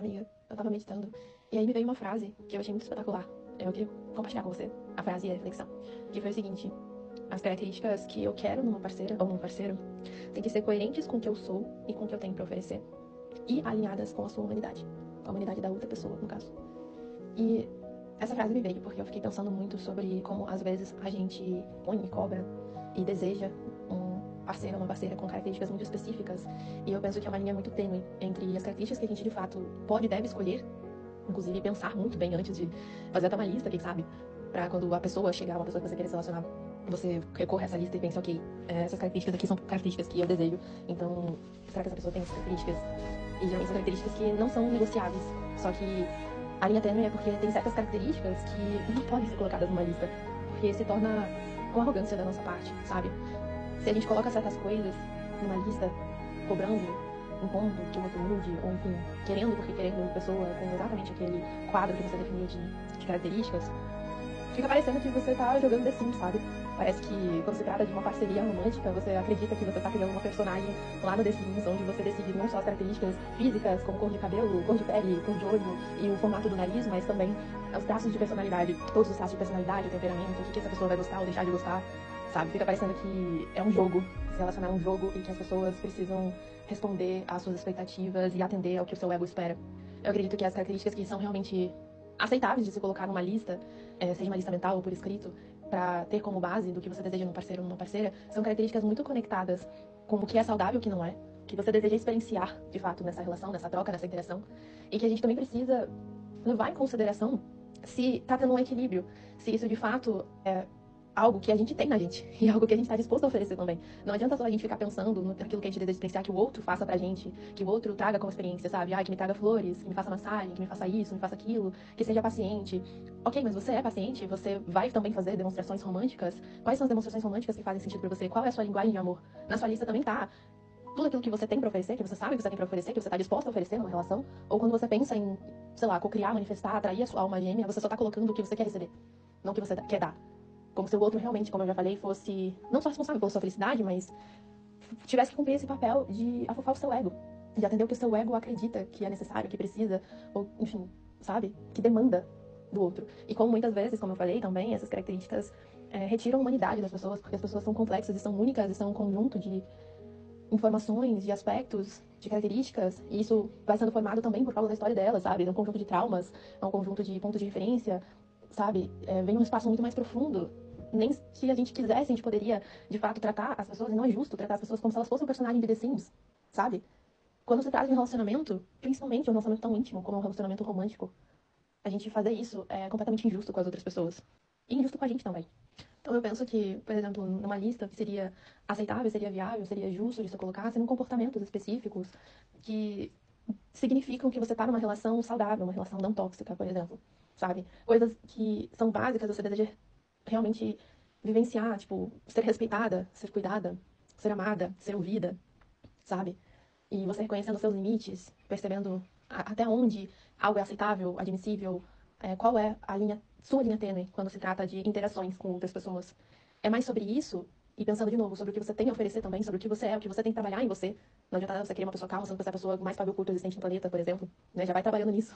Amiga, eu tava meditando e aí me veio uma frase que eu achei muito espetacular. Eu queria compartilhar com você a frase e a reflexão, que foi o seguinte: as características que eu quero numa parceira ou num parceiro têm que ser coerentes com o que eu sou e com o que eu tenho pra oferecer e alinhadas com a sua humanidade, com a humanidade da outra pessoa, no caso. E essa frase me veio porque eu fiquei pensando muito sobre como às vezes a gente põe e cobra e deseja um parceiro ou uma parceira com características muito específicas, e eu penso que é uma linha muito tênue entre as características que a gente de fato pode e deve escolher, inclusive pensar muito bem antes de fazer até uma lista, quem sabe, pra quando a pessoa chegar, uma pessoa que você quer se relacionar, você recorre a essa lista e pensa, ok, essas características aqui são características que eu desejo, então será que essa pessoa tem essas características? E geralmente são características que não são negociáveis, só que a linha tênue é porque tem certas características que não podem ser colocadas numa lista, porque se torna uma arrogância da nossa parte, sabe? Se a gente coloca certas coisas numa lista, cobrando, impondo que o outro mude, ou enfim, querendo porque querendo uma pessoa com exatamente aquele quadro que você definiu de características, fica parecendo que você tá jogando The Sims, sabe? Parece que quando se trata de uma parceria romântica, você acredita que você tá criando uma personagem lá no The Sims, onde você decide não só as características físicas, como cor de cabelo, cor de pele, cor de olho e o formato do nariz, mas também os traços de personalidade, todos os traços de personalidade, o temperamento, o que essa pessoa vai gostar ou deixar de gostar, sabe? Fica parecendo que é um jogo, se relacionar a um jogo e que as pessoas precisam responder às suas expectativas e atender ao que o seu ego espera. Eu acredito que as características que são realmente aceitáveis de se colocar numa lista, seja uma lista mental ou por escrito, para ter como base do que você deseja num parceiro ou numa parceira, são características muito conectadas com o que é saudável e o que não é, que você deseja experienciar, de fato, nessa relação, nessa troca, nessa interação, e que a gente também precisa levar em consideração se tá tendo um equilíbrio, se isso de fato é algo que a gente tem na gente e algo que a gente está disposto a oferecer também. Não adianta só a gente ficar pensando naquilo que a gente deseja experienciar, que o outro faça pra gente, que o outro traga como experiência, sabe? Ai, que me traga flores, que me faça massagem, que me faça isso, me faça aquilo, que seja paciente. Ok, mas você é paciente? Você vai também fazer demonstrações românticas? Quais são as demonstrações românticas que fazem sentido pra você? Qual é a sua linguagem de amor? Na sua lista também tá tudo aquilo que você tem pra oferecer, que você sabe que você tem pra oferecer, que você tá disposto a oferecer numa relação, ou quando você pensa em, sei lá, cocriar, manifestar, atrair a sua alma gêmea, você só tá colocando o que você quer receber, não o que você quer dar. Como se o outro realmente, como eu já falei, fosse não só responsável pela sua felicidade, mas tivesse que cumprir esse papel de afofar o seu ego, de atender o que o seu ego acredita que é necessário, que precisa, ou enfim, sabe? Que demanda do outro. E como muitas vezes, como eu falei também, essas características retiram a humanidade das pessoas, porque as pessoas são complexas e são únicas e são um conjunto de informações, de aspectos, de características, e isso vai sendo formado também por causa da história dela, sabe? É um conjunto de traumas, é um conjunto de pontos de referência, sabe? Vem um espaço muito mais profundo. Nem se a gente quisesse, a gente poderia, de fato, tratar as pessoas, e não é justo tratar as pessoas como se elas fossem um personagem de The Sims, sabe? Quando se trata de um relacionamento, principalmente um relacionamento tão íntimo como um relacionamento romântico, a gente fazer isso é completamente injusto com as outras pessoas. E injusto com a gente também. Então eu penso que, por exemplo, numa lista que seria aceitável, seria viável, seria justo de se colocar, seriam comportamentos específicos que significam que você está numa relação saudável, uma relação não tóxica, por exemplo, sabe? Coisas que são básicas, você deseja realmente vivenciar, tipo, ser respeitada, ser cuidada, ser amada, ser ouvida, sabe? E você reconhecendo seus limites, percebendo até onde algo é aceitável, admissível, qual é a linha, sua linha tênue quando se trata de interações com outras pessoas. É mais sobre isso, e pensando de novo sobre o que você tem a oferecer também, sobre o que você é, o que você tem que trabalhar em você. Não adianta nada você querer uma pessoa calma, sendo que você é a pessoa mais pavio curto existente no planeta, por exemplo. Né? Já vai trabalhando nisso.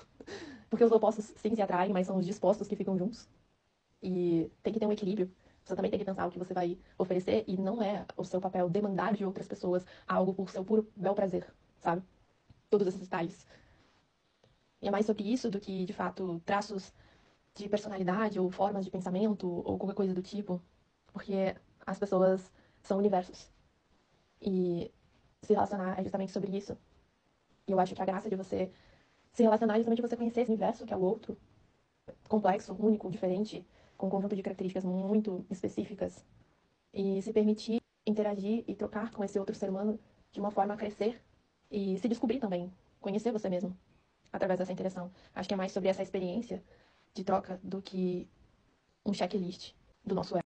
Porque os opostos sim se atraem, mas são os dispostos que ficam juntos. E tem que ter um equilíbrio. Você também tem que pensar o que você vai oferecer e não é o seu papel demandar de outras pessoas algo por seu puro bel prazer, sabe? Todos esses detalhes. E é mais sobre isso do que, de fato, traços de personalidade ou formas de pensamento ou qualquer coisa do tipo. Porque as pessoas são universos. E se relacionar é justamente sobre isso. E eu acho que a graça de você se relacionar é justamente você conhecer esse universo, que é o outro, complexo, único, diferente, com um conjunto de características muito específicas, e se permitir interagir e trocar com esse outro ser humano de uma forma a crescer e se descobrir também, conhecer você mesmo através dessa interação. Acho que é mais sobre essa experiência de troca do que um checklist do nosso ego.